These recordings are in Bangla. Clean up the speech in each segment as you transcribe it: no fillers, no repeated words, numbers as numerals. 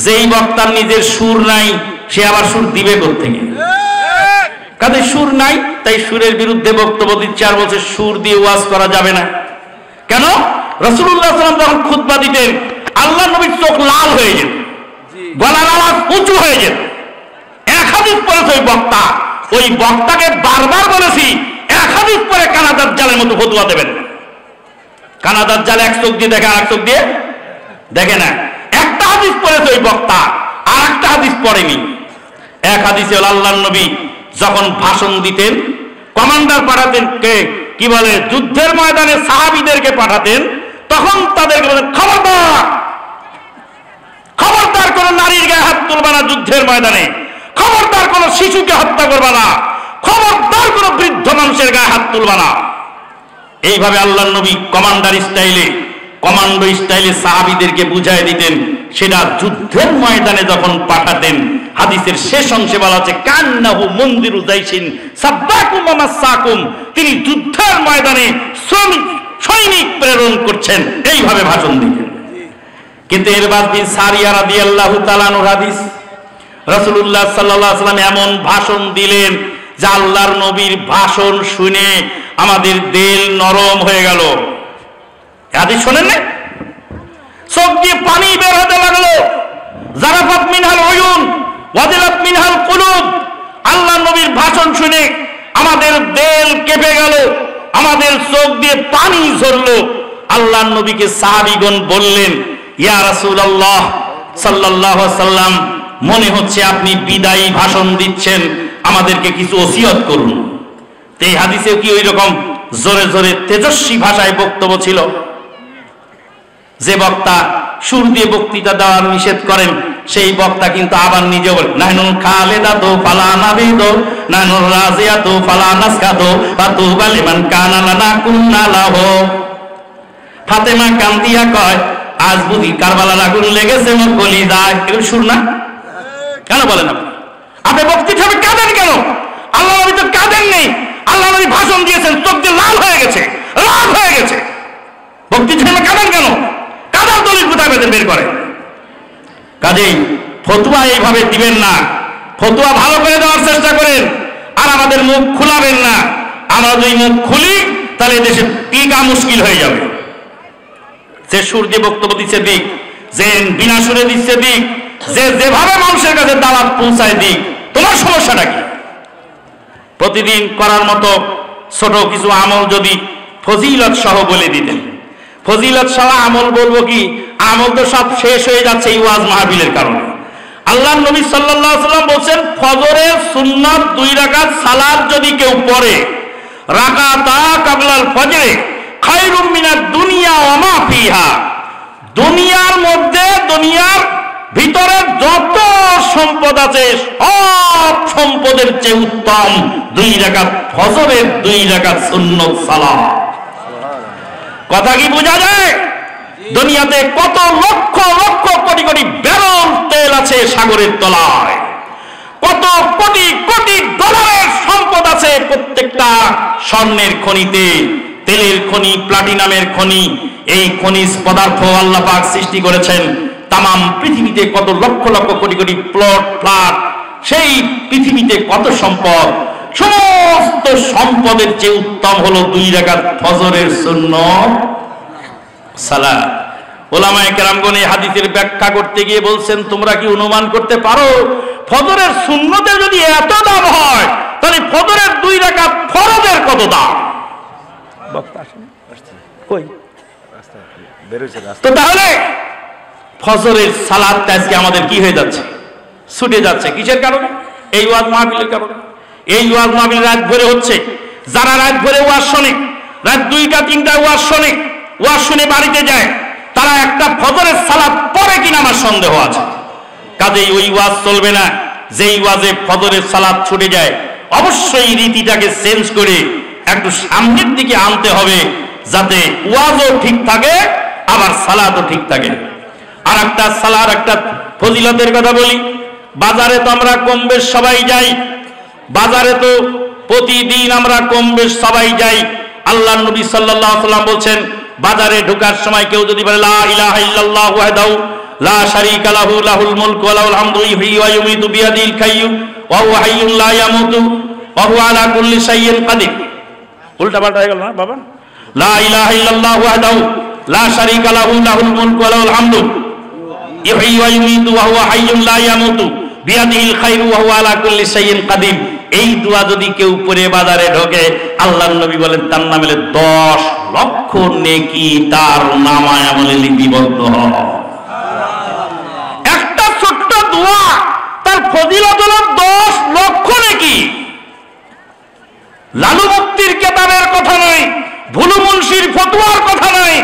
যেই বক্তার নিজের সুর নাই সে আবার সুর দিবে কোত্থেকে? কাজে সুর নাই, তাই সুরের বিরুদ্ধে বক্তব্য দিচ্ছে আর বলছে সুর দিয়ে ওয়াজ করা যাবে না। কেন? রাসূলুল্লাহ সাল্লাল্লাহু আলাইহি ওয়াসাল্লাম যখন খুতবা দিতেন আল্লাহ নবীর চোখ লাল হয়ে যেত, গলার আওয়াজ উঁচু হয়ে যেত। এক হাদিস পড়েছে ওই বক্তাকে বারবার বলেছি এক হাদিস পরে কানাদার জালের মতো ফতোয়া দেবেন। কানাদার জাল এক চোখ দিয়ে দেখে আর এক চোখ দিয়ে দেখে না। একটা হাদিস পড়েছে ওই বক্তা, আর একটা হাদিস পড়েনি। এক হাদিসে আল্লাহর নবী যখন ভাষণ দিতেন, কমান্ডার পাঠাতেন, কি বলে যুদ্ধের ময়দানে সাহাবীদেরকে পাঠাতেন, তখন তাদেরকে বলেন খবরদার, খবরদার কোন নারীর গায়ে হাত তুলবা না যুদ্ধের ময়দানে, খবরদার কোন শিশুকে হত্যা করবা না, খবরদার কোন বৃদ্ধ মানুষের গায়ে হাত তুলবা না। এইভাবে আল্লাহর নবী কমান্ডার স্টাইলে, কমান্ডো স্টাইলে সাহাবীদেরকে বুঝায় দিতেন। সেটা যুদ্ধের ময়দানে যখন পাঠাতেন, হাদিসের শেষ অংশে বলা আছে কান্নাহু মুনদিরু যাইসিন সাব্বাকুম ওয়া মাসাকুম, তিনি যুদ্ধের ময়দানে সৈনিক প্রেরণ করছেন, এইভাবে ভাষণ দিতেন। কিন্তু ইরবাদ বিন সারিয়া রাদিয়াল্লাহু তাআলা আনহু হাদিস, রাসূলুল্লাহ সাল্লাল্লাহু আলাইহি ওয়াসাল্লাম এমন ভাষণ দিলেন যে আল্লাহর নবীর ভাষণ শুনে আমাদের দিল নরম হয়ে গেল। হাদিস শোনেন না? চোখ দিয়ে পানি বের হতে লাগলো। জারাফাত মিনহাল উয়ুন ওয়াজিলাত মিনহাল কুলুব। আল্লাহর নবীর ভাষণ শুনে আমাদের দিল কেঁপে গেল, আমাদের চোখ দিয়ে পানি ঝরলো। আল্লাহর নবীকে সাহাবীগণ বললেন, ইয়া রাসূলুল্লাহ সাল্লাল্লাহু আলাইহি ওয়াসাল্লাম, মনে হচ্ছে আপনি বিদায়ী ভাষণ দিচ্ছেন, আমাদেরকে কিছু ওসিয়ত করুন। এই হাদিসেও কি ওই রকম জোরে জোরে তেজস্বী ভাষায় বক্তব্য ছিল? যে বক্তা সুর দিয়ে বক্তৃতা দেওয়া নিষেধ করেন, সেই বক্তা কিন্তু আবার নিজে বলেন নাহনুল খালিদাতু ফালা নাবিদু নাহনুর রাজিয়াতু ফালা নাসকাতু ফাতুবা লিমান কানা লানা কুন্না লাহু। ফাতেমা কান্দিয়া কয়, আজ বুঝি কারবালার আগুন লেগেছে মোর কলিজায়। এগুলো সুর না? কেন বলেন আপনি বক্তৃতা হবে কাঁদেন কেন? আল্লাহ নবী তো কাঁদেন নেই, আল্লাহ নবী ভাষণ দিয়েছেন, চোখ দিয়ে লাল হয়ে গেছে, লাল হয়ে গেছে। বক্তৃতা হবে কাঁদেন কেন? কাদার দলিল কোথায় বের করে? কাজেই ফতোয়া এইভাবে দিবেন না, ফতোয়া ভালো করে দেওয়ার চেষ্টা করেন, আর আমাদের মুখ খুলাবেন না। আমরা যদি মুখ খুলি তাহলে দেশে টিকা মুশকিল হয়ে যাবে। যে সুর দিয়ে বক্তব্য দিচ্ছে দিক, যে বিনা সুরে দিচ্ছে দিক, যে যেভাবে মানুষের কাছে দাওয়াত পৌঁছায় দিক। তোমার সমস্যাটা কি? প্রতিদিন করার মতো ছোট কিছু আমল যদি ফজিলত সহ বলে দিতেন। ফজিলত সহ আমল বলবো কি? আমল তো সব শেষ হয়ে যাচ্ছে এই ওয়াজ মাহফিলের কারণে। আল্লাহর নবী সাল্লাল্লাহু আলাইহি ওয়াসাল্লাম বলেন, ফজরের সুন্নাত 2 রাকাত সালাত যদি কেউ পড়ে, রাকাতা কাবলাল ফজরে খায়রুম মিনাদ দুনিয়া ওয়া মা ফিহা, দুনিয়ার মধ্যে, দুনিয়ার ভিতরে যত সম্পদ আছে সব সম্পদের চেয়ে উত্তম 2 রাকাত ফজরের 2 রাকাত সুন্নত সালাত। কথা কি বোঝা যায়? দুনিয়াতে কত লক্ষ লক্ষ কোটি কোটি ব্যারল তেল আছে সাগরের তলায়, কত কোটি কোটি ডলারের সম্পদ আছে প্রত্যেকটা স্বর্ণের খনিতে, তেলের খনি, প্লাটিনামের খনি। এই খনিজ পদার্থ আল্লাহ পাক সৃষ্টি করেছেন। তামাম পৃথিবীতে কত লক্ষ লক্ষ কোটি কোটি প্লট ফ্ল্যাট, সেই পৃথিবীতে কত সম্পদ, সমস্ত সম্পদের চেয়ে উত্তম হলো 2 রাকাত ফজরের সুন্নত সালাত। উলামায়ে কেরামগণ এই হাদিসের ব্যাখ্যা করতে গিয়ে বলছেন, তোমরা কি অনুমান করতে পারো ফজরের সুন্নতের যদি এত দাম হয়, তাহলে ফজরের 2 রাকাত ফরজের কত দাম? তো তাহলে ফজরের সালাতটা আজকে আমাদের কি হয়ে যাচ্ছে? ছুটে যাচ্ছে। কিসের কারণে? এই ওয়াজ মাহফিলের কারণে। এই ওয়াজ মাহফিল রাত ভরে হচ্ছে। যারা রাত ভরে ওয়াজ শোনে, রাত 2টা 3টা ওয়াজ শোনে, ওয়াজ শুনে বাড়িতে যায়, তারা একটা ফজরের সালাত পড়ে কিনা আমার সন্দেহ আছে। কাজেই ওই ওয়াজ চলবে না যেই ওয়াজে ফজরের সালাত ছুটে যায়। অবশ্যই রীতিটাকে চেঞ্জ করে একটু সামনের দিকে আনতে হবে, যাতে ওয়াজও ঠিক থাকে আবার সালাতও ঠিক থাকে। আর একটা সালার একটা ফজিলতের কথা বলি। বাজারে তো আমরা কম বেশ সবাই যাই, বাজারে তো প্রতিদিন আমরা কম বেশ সবাই যাই। আল্লাহর নবী সাল্লাল্লাহু আলাইহি ওয়াসাল্লাম বলেন, বাজারে ঢোকার সময় কেউ যদি বলে লা ইলাহা ইল্লাল্লাহু ওয়াহদাহু লা শারীকা লাহু লাহুল মুলকু ওয়া লাহুল হামদু ইহয়ি ওয়া ইউমীতু বিয়াদিহিল হাইয়্যু ওয়া হুয়া হাইয়্যুন লা ইয়ামুতু ওয়া হুয়া আলা কুল্লি শাইইন কাদির। উল্টা পাল্টা হয়ে গেল না বাবা? লা ইলাহা ইল্লাল্লাহু ওয়াহদাহু লা শারীকা লাহু লাহুল মুলকু ওয়া লাহুল হামদু ইহয়ি ওয়া ইউমীতু ওয়া হুয়া হাইয়্যুন লা ইয়ামুতু বিয়াদিহিল খায়রু ওয়া হুয়া আলা কুল্লি শাইইন কাদির। এই দোয়া যদি কেউ পড়ে বাজারে ঢোকে, আল্লাহর নবী বলেন তার নামে 10 লক্ষ নেকি তার নামায় আমলে লিপিবদ্ধ হয়। একটা ছোট্ট দোয়া তার ফজিলত হলো 10 লক্ষ নেকি। লালু মুফতির কেতাবের কথা নয়, ভুলু মুন্সির ফতোয়ার কথা নয়,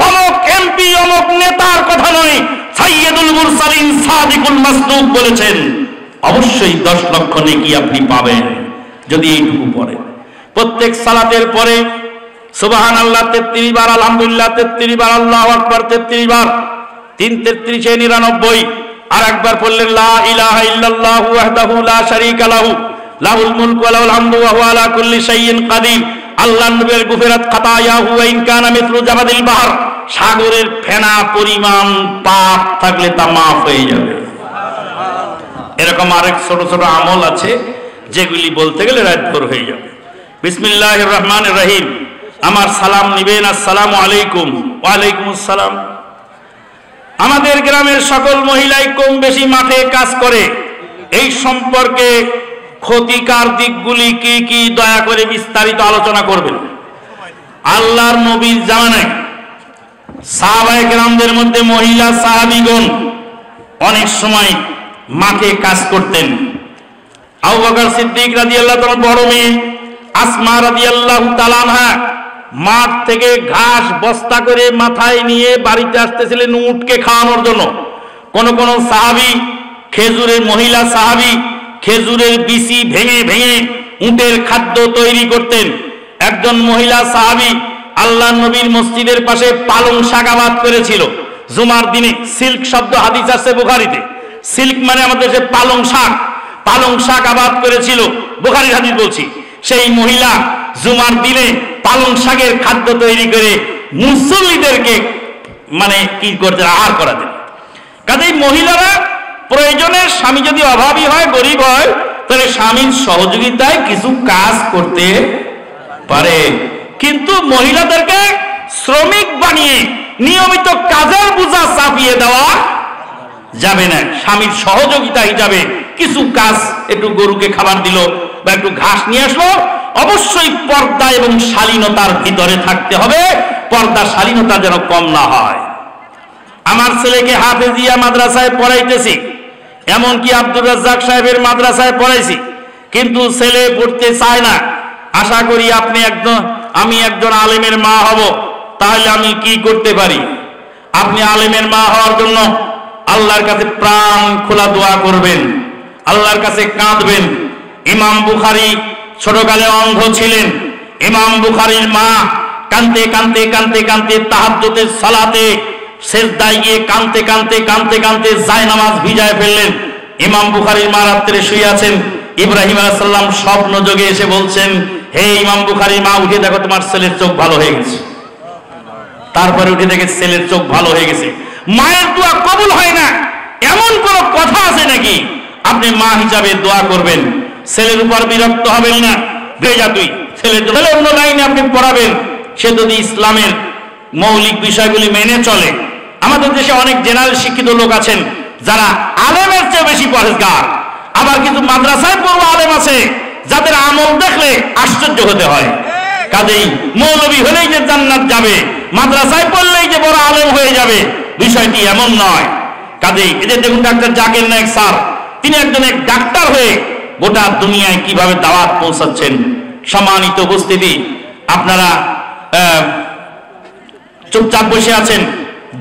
অমুক এমপি অমুক নেতার কথা নয়, সাইয়্যিদুল মুরসালিন সাদিকুল মাসদুক বলেছেন অবশ্যই 10 লক্ষ নেকি আপনি পাবেন যদি এইটুকু পড়েন। প্রত্যেক সালাতের পরে সুবহানাল্লাহ 33 বার, আলহামদুলিল্লাহ 33 বার, আল্লাহু আকবার 33 বার, 3 33 99। আর একবার পড়লেন লা ইলাহা ইল্লাল্লাহু ওয়াহদাহু লা শারীকা লাহু লাহুল মুলকু ওয়া লাহুল হামদু ওয়া হুয়া আলা কুল্লি শাইইন কাদির। আল্লাহর নবীর গুফরাত খাতায়াহু ওয়া ইন কানা মিসলু জাবাদিল বাহর, সাগরের ফেনা পরিমাণ পাপ থাকলে তা maaf হয়ে যাবে। এরকম আরেক ছোট ছোট আমল আছে যেগুলি বলতে গেলে রাতভর হয়ে যাবে। বিসমিল্লাহির রহমানির রহিম। আমার সালাম নিবেন, আসসালামু আলাইকুম। ওয়া আলাইকুম আসসালাম। আমাদের গ্রামের সকল মহিলাই কম বেশি মাঠে কাজ করে, এই সম্পর্কে ক্ষতিকার দিকগুলি কি কি দয়া করে বিস্তারিত আলোচনা করবেন। আল্লাহর নবীর জামানায় সাহাবায়ে কেরামদের মধ্যে মহিলা সাহাবীগণ অনেক সময় মাঠে কাজ করতেন। আবু বকর সিদ্দিক রাদিয়াল্লাহু তাআলা বড় মেয়ে আসমা রাদিয়াল্লাহু তাআলা আনহা মাঠ থেকে ঘাস বস্তা করে মাথায় নিয়ে বাড়িতে আসতেছিলেন উটকে খাওয়ানোর জন্য। কোন কোন সাহাবী খেজুরের, মহিলা সাহাবী খেজুরের বিচি ভেঙে ভেঙে উটের খাদ্য তৈরি করতেন। একজন মহিলা সাহাবী আল্লাহর নবীর মসজিদের পাশে পালং শাক আবাদ করেছিল। জুমার দিনে সিল্ক শব্দ হাদিস আছে বুখারীতে, সিল্ক মানে আমাদের যে পালং শাক, পালং শাক আবাদ করেছিল, বুখারীর হাদিস বলছি। সেই মহিলা জুমার দিনে পালং শাকের খাদ্য তৈরি করে মুসল্লিদেরকে মানে কি করতে আহার করাতেন। কাজেই মহিলারা প্রয়োজনে, স্বামী যদি অভাবী হয়, গরিব হয়, তাহলে স্বামীর সহযোগিতায় কিছু কাজ করতে পারে, কিন্তু মহিলাদেরকে শ্রমিক বানিয়ে নিয়মিত কাজের বোঝা চাপিয়ে দেওয়া যাবে না। স্বামীর সহযোগিতা হিসাবে কিছু কাজ, একটু গরুকে খাবার দিল বা একটু ঘাস নিয়ে আসলো, অবশ্যই পর্দা এবং শালীনতার ভিতরে থাকতে হবে। পর্দা শালীনতা যেন কম না হয়। আমার ছেলেকে হাফেজিয়া মাদ্রাসায় পড়াইতেছি, এমনকি আব্দুর রাজ্জাক সাহেবের মাদ্রাসায় পড়াইছি, কিন্তু ছেলে পড়তে চায় না। আশা করি আমি একজন আলেমের মা হব, তাহলে আমি কি করতে পারি? আপনি আলেমের মা হওয়ার জন্য আল্লাহর কাছে প্রাণ খোলা দোয়া করবেন, আল্লাহর কাছে কাঁদবেন। ইমাম বুখারী ছোটকালে অন্ধ ছিলেন। ইমাম বুখারীর মা কাঁদতে কাঁদতে কাঁদতে কাঁদতে তাহাজ্জুদের সালাতে সেজদায় গিয়ে কাঁদতে কাঁদতে কাঁদতে কাঁদতে জায়নামাজ ভিজায় ফেললেন। ইমাম বুখারীর মা রাত্রে শুয়ে আছেন। ইব্রাহিম আলাইহিস সালাম স্বপ্ন যোগে এসে বলছেন, হে ইমাম বুখারীর মা, উঠে দেখো তোমার ছেলের চোখ ভালো হয়ে গেছে। তারপরে উঠে দেখে ছেলের চোখ ভালো হয়ে গেছে। মায়ের দোয়া কবুল হয় না এমন কোন কথা আছে নাকি? আপনি মা হিসাবে দোয়া করবেন, ছেলের উপর বিরক্ত হবেন না। ভেজা তুই ছেলের জন্য অন্য লাইনে আপনি পড়াবেন, সে যদি ইসলামের মৌলিক বিষয়গুলি মেনে চলে। আমাদের দেশে অনেক জেনারেল শিক্ষিত লোক আছেন যারা আলেমের চেয়ে বেশি পরেজগার, আবার কিছু মাদ্রাসায় পড়ুয়া আলেম আছে যাদের আমল দেখলে আশ্চর্য হতে হয়। কাজেই মৌলবী হলেই যে জান্নাত যাবে, মাদ্রাসায় পড়লেই যে বড় আলেম হয়ে যাবে, বিষয়টি এমন নয়। কাজেই এদের দেখুন ডাক্তার জাকির নায়েক স্যার, তিনি একজন ডাক্তার হয়ে গোটা দুনিয়ায় কিভাবে দাওয়াত পৌঁছাচ্ছেন। সম্মানিত উপস্থিতি, আপনারা চুপচাপ বসে আছেন,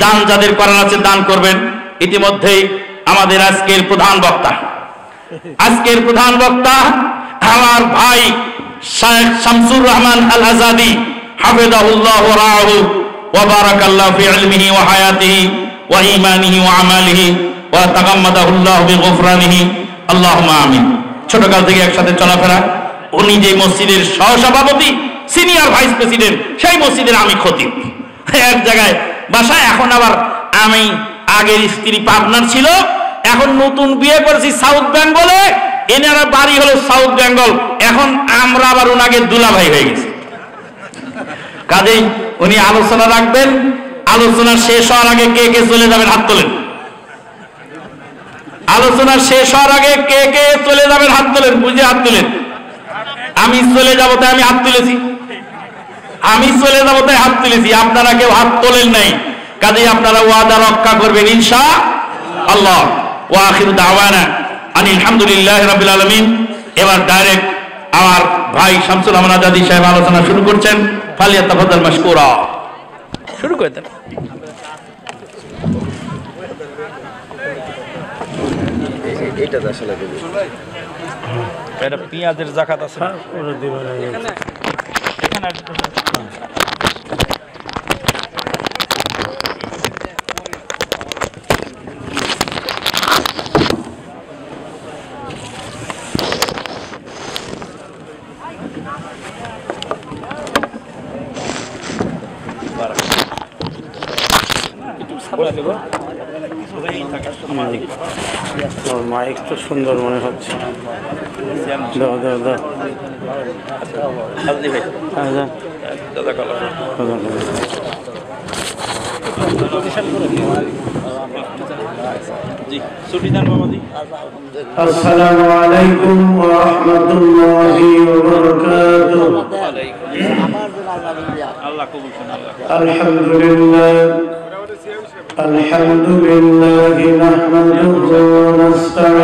দান যাদের করার আছে দান করবেন। ইতিমধ্যেই আমাদের আজকের প্রধান বক্তা আমার ভাই শেখ শামসুর রহমান আল আজাদি হাফিজাহুল্লাহ ওয়া রাআহু ওয়া বারাকাল্লাহু ফি ইলমিহি ওয়া হায়াতিহি ওয়া ঈমানিহি ওয়া আমালিহি ওয়া তাগাম্মাদাহুল্লাহু বিগফরানিহি আল্লাহুম্মা আমিন। ছোটকাল থেকে একসাথে চলাফেরা। উনি যে মসজিদের সহসভাপতি, সিনিয়র ভাইস প্রেসিডেন্ট, সেই মসজিদের আমি খতিব। এক জায়গায় বাসায়, এখন আবার আমি আগের স্ত্রী পাবনার ছিল, এখন নতুন বিয়ে করেছি সাউথ বেঙ্গলে, এনারা বাড়ি হলো সাউথ বেঙ্গল, এখন আমরা আবার ওনাকে দুলাভাই হয়ে গেছি। কাজেই উনি আলোচনা রাখবেন, আলোচনা শেষ হওয়ার আগে কে কে চলে যাবেন হাত তোলেন। আলোচনা শেষ হওয়ার আগে কে কে চলে যাবেন হাত তোলেন, বুঝে হাত তোলেন। আমি চলে যাবো তাই আমি হাত তুলেছি, আমি চলে যাবো তাই হাত তুলেছি, আপনারা কেউ হাত তোলেন নাই। কাজেই আপনারা ওয়াদা রক্ষা করবেন ইনশাআল্লাহ। ওয়া আখিরু দাওয়ানা আনিল হামদুলিল্লাহি রাব্বিল আলামিন। এবার ডাইরেক্ট আমার ভাই শামসুল আমান আজাদি সাহেব আলোচনা শুরু করছেন। ফালিয়াতাফাদ্দাল মাশকুরা। শুরু করে দেন। এটা আসলে এটা পেঁয়াজের জাকাত আছে পুরো দিবেন এখানে। মাইক তো সুন্দর মনে হচ্ছে। দাও দাও দাও। আসসালামু আলাইকুম ওয়া রাহমাতুল্লাহি ওয়া বারাকাতুহু। আলহামদুলিল্লাহ الحمد لله نحمده ونستعينه